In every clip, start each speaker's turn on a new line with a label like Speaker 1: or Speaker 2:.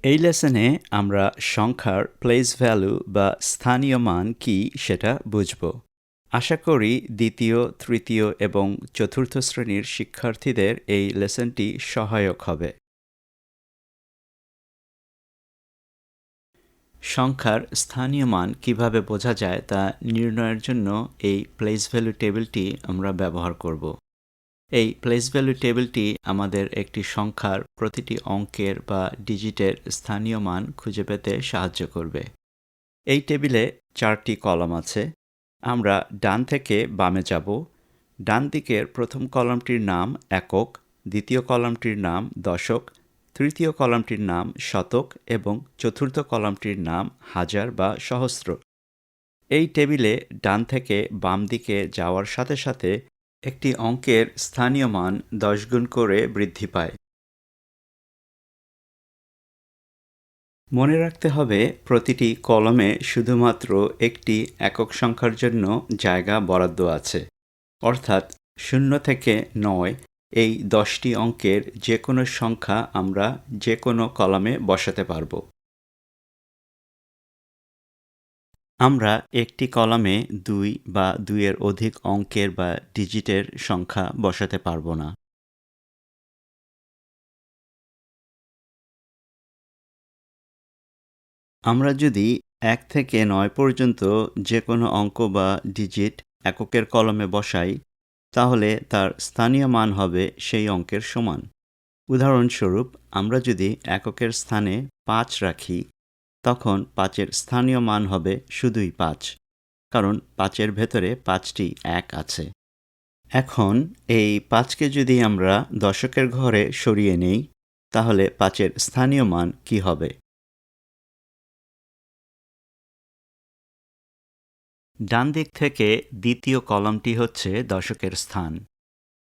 Speaker 1: এই লেসনে আমরা সংখ্যার প্লেস ভ্যালু বা স্থানীয় মান কি সেটা বুঝব। আশা করি দ্বিতীয়, তৃতীয় এবং চতুর্থ শ্রেণীর শিক্ষার্থীদের এই লেসনটি সহায়ক হবে। সংখ্যার স্থানীয় মান কিভাবে বোঝা যায় তা নির্ণয়ের জন্য এই প্লেস ভ্যালু টেবিলটি আমরা ব্যবহার করব। এই প্লেস ভ্যালু টেবিলটি আমাদের একটি সংখ্যার প্রতিটি অঙ্কের বা ডিজিটের স্থানীয় মান খুঁজে পেতে সাহায্য করবে। এই টেবিলে 4টি কলাম আছে। আমরা ডান থেকে বামে যাব। ডান দিকের প্রথম কলামটির নাম একক, দ্বিতীয় কলামটির নাম দশক, তৃতীয় কলামটির নাম শতক এবং চতুর্থ কলামটির নাম হাজার বা সহস্র। এই টেবিলে ডান থেকে বাম দিকে যাওয়ার সাথে সাথে একটি অঙ্কের স্থানীয় মান 10 গুণ করে বৃদ্ধি পায়। মনে রাখতে হবে প্রতিটি কলমে শুধুমাত্র একটি একক সংখ্যার জন্য জায়গা বরাদ্দ আছে, অর্থাৎ 0 থেকে 9 এই 10টি অঙ্কের যে কোনো সংখ্যা আমরা যে কোনো কলামে বসাতে পারব। আমরা একটি কলামে 2 বা 2-এর অধিক অঙ্কের বা ডিজিটের সংখ্যা বসাতে পারব না। আমরা যদি 1 থেকে 9 পর্যন্ত যে কোনো অঙ্ক বা ডিজিট এককের কলমে বসাই, তাহলে তার স্থানীয় মান হবে সেই অঙ্কের সমান। উদাহরণস্বরূপ, আমরা যদি এককের স্থানে 5 রাখি, তখন 5-এর স্থানীয় মান হবে শুধুই 5, কারণ 5-এর ভেতরে 5টি 1 আছে। এখন এই 5কে যদি আমরা দশকের ঘরে সরিয়ে নেই, তাহলে 5-এর স্থানীয় মান কি হবে? ডান দিক থেকে দ্বিতীয় কলামটি হচ্ছে দশকের স্থান।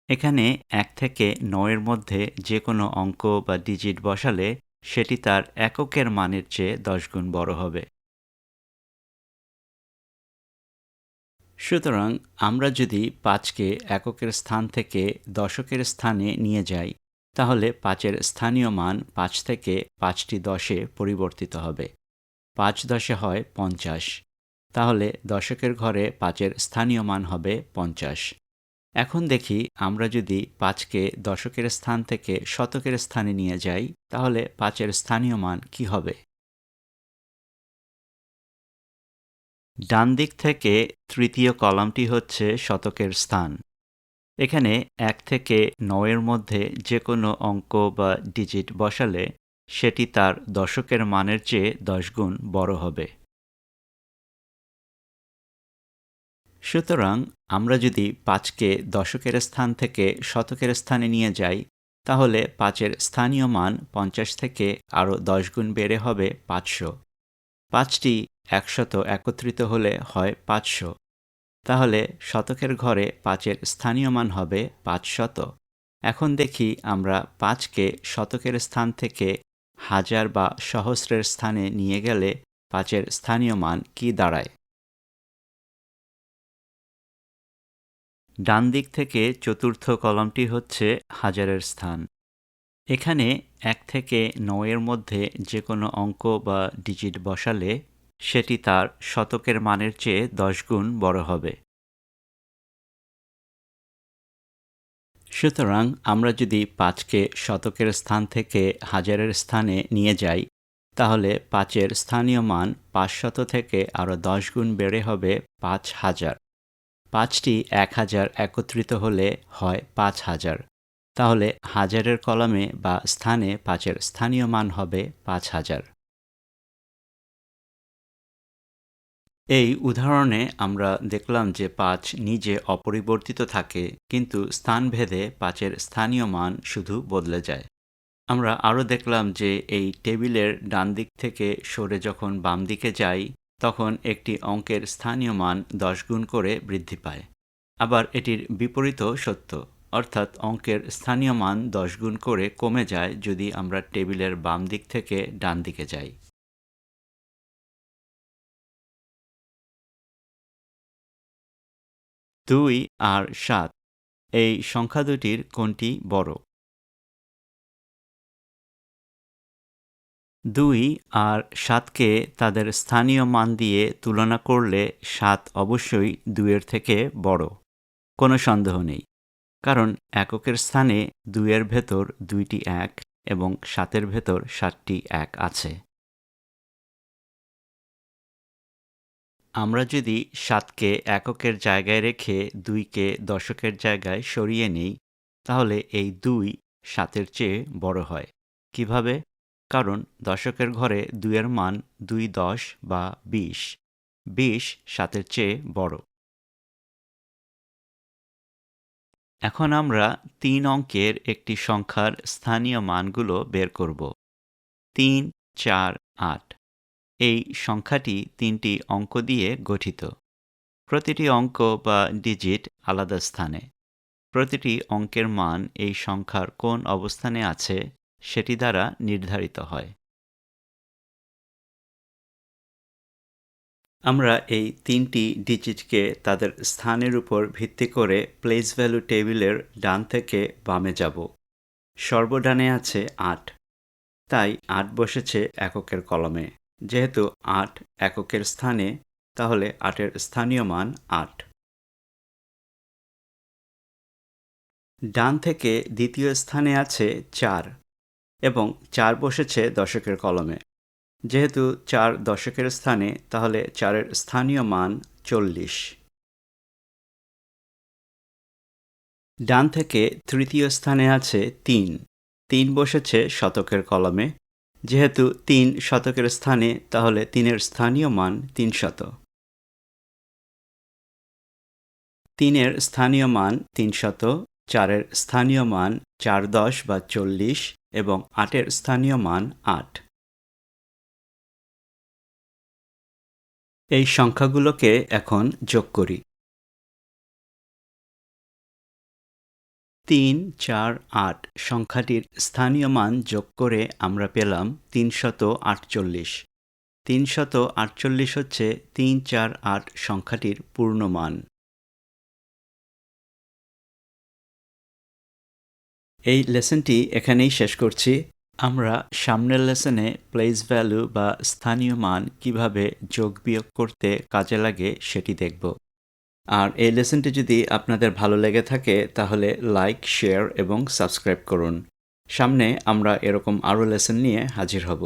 Speaker 1: এখানে 1 থেকে 9-এর মধ্যে যে কোনো অঙ্ক বা ডিজিট বসালে সেটি তার এককের মানের চেয়ে 10 গুণ বড় হবে। সুতরাং আমরা যদি 5কে এককের স্থান থেকে দশকের স্থানে নিয়ে যাই, তাহলে 5-এর স্থানীয় মান 5 থেকে 5টি 10-এ পরিবর্তিত হবে। 5 10-এ হয় 50। তাহলে দশকের ঘরে 5-এর স্থানীয় মান হবে 50। এখন দেখি আমরা যদি 5কে দশকের স্থান থেকে শতকের স্থানে নিয়ে যাই, তাহলে 5-এর স্থানীয় মান কি হবে? ডান দিক থেকে তৃতীয় কলামটি হচ্ছে শতকের স্থান। এখানে 1 থেকে 9-এর মধ্যে যে কোনো অঙ্ক বা ডিজিট বসালে সেটি তার দশকের মানের চেয়ে 10 গুণ বড় হবে। সুতরাং আমরা যদি 5কে দশকের স্থান থেকে শতকের স্থানে নিয়ে যাই, তাহলে 5-এর স্থানীয় মান 50 থেকে আরও 10 গুণ বেড়ে হবে 500। 5টি 100 একত্রিত হলে হয় 500। তাহলে শতকের ঘরে 5-এর স্থানীয় মান হবে 500। এখন দেখি আমরা 5কে শতকের স্থান থেকে হাজার বা সহস্রের স্থানে নিয়ে গেলে 5-এর স্থানীয় মান কি দাঁড়ায়। ডান দিক থেকে চতুর্থ কলামটি হচ্ছে হাজারের স্থান। এখানে 1 থেকে 9-এর মধ্যে যে কোনো অঙ্ক বা ডিজিট বসালে সেটি তার শতকের মানের চেয়ে 10 গুণ বড় হবে। সুতরাং আমরা যদি 5কে শতকের স্থান থেকে হাজারের স্থানে নিয়ে যাই, তাহলে 5-এর স্থানীয় মান 500 থেকে আরও 10 গুণ বেড়ে হবে 5000। 5টি 1000 একত্রিত হলে হয় 5000। তাহলে হাজারের কলামে বা স্থানে 5-এর স্থানীয় মান হবে 5000। এই উদাহরণে আমরা দেখলাম যে 5 নিজে অপরিবর্তিত থাকে, কিন্তু স্থানভেদে 5-এর স্থানীয় মান শুধু বদলে যায়। আমরা আরও দেখলাম যে এই টেবিলের ডান দিক থেকে সরে যখন বাম দিকে যাই, তখন একটি অঙ্কের স্থানীয় মান 10 গুণ করে বৃদ্ধি পায়। আবার এটির বিপরীতও সত্য, অর্থাৎ অঙ্কের স্থানীয় মান 10 গুণ করে কমে যায় যদি আমরা টেবিলের বাম দিক থেকে ডান দিকে যাই। 2 আর 7 এই সংখ্যা দুটির কোনটি বড়? 2 আর 7কে তাদের স্থানীয় মান দিয়ে তুলনা করলে 7 অবশ্যই 2 এর থেকে বড়, কোনো সন্দেহ নেই। কারণ এককের স্থানে 2 এর ভেতর 2টি 1 এবং 7 ভেতর 7টি 1 আছে। আমরা যদি 7কে এককের জায়গায় রেখে 2কে দশকের জায়গায় সরিয়ে নিই, তাহলে এই 2 7-এর চেয়ে বড় হয়। কিভাবে? কারণ দশকের ঘরে 2 এর মান 2 10 বা 20। 20 7-এর চেয়ে বড়। এখন আমরা 3 অঙ্কের একটি সংখ্যার স্থানীয় মানগুলো বের করব। 3, 4, 8। এই সংখ্যাটি 3টি অঙ্ক দিয়ে গঠিত। প্রতিটি অঙ্ক বা ডিজিট আলাদা স্থানে। প্রতিটি অঙ্কের মান এই সংখ্যার কোন অবস্থানে আছে সেটি দ্বারা নির্ধারিত হয়। আমরা এই 3টি ডিজিটকে তাদের স্থানের উপর ভিত্তি করে প্লেস ভ্যালু টেবিলের ডান থেকে বামে যাব। সর্বডানে আছে 8, তাই 8 বসেছে এককের কলমে। যেহেতু 8 এককের স্থানে, তাহলে 8-এর স্থানীয় মান 8। ডান থেকে দ্বিতীয় স্থানে আছে 4 এবং 4 বসেছে দশকের কলমে। যেহেতু 4 দশকের স্থানে, তাহলে 4-এর স্থানীয় মান 40। ডান থেকে তৃতীয় স্থানে আছে 3। 3 বসেছে শতকের কলমে। যেহেতু 3 শতকের স্থানে, তাহলে 3-এর স্থানীয় মান 300। 3-এর স্থানীয় মান 300, 4-এর স্থানীয় মান 410 বা 40 এবং 8-এর স্থানীয় মান 8। এই সংখ্যাগুলোকে এখন যোগ করি। 3, 4, 8 সংখ্যাটির স্থানীয় মান যোগ করে আমরা পেলাম 348। 348 হচ্ছে 3, 4, 8 সংখ্যাটির পূর্ণ মান। এই লেসনটি এখানেই শেষ করছি। আমরা সামনের লেসনে প্লেস ভ্যালু বা স্থানীয় মান কিভাবে যোগ বিয়োগ করতে কাজে লাগে সেটি দেখব। আর এই লেসনটি যদি আপনাদের ভালো লেগে থাকে, তাহলে লাইক, শেয়ার এবং সাবস্ক্রাইব করুন। সামনে আমরা এরকম আরও লেসন নিয়ে হাজির হব।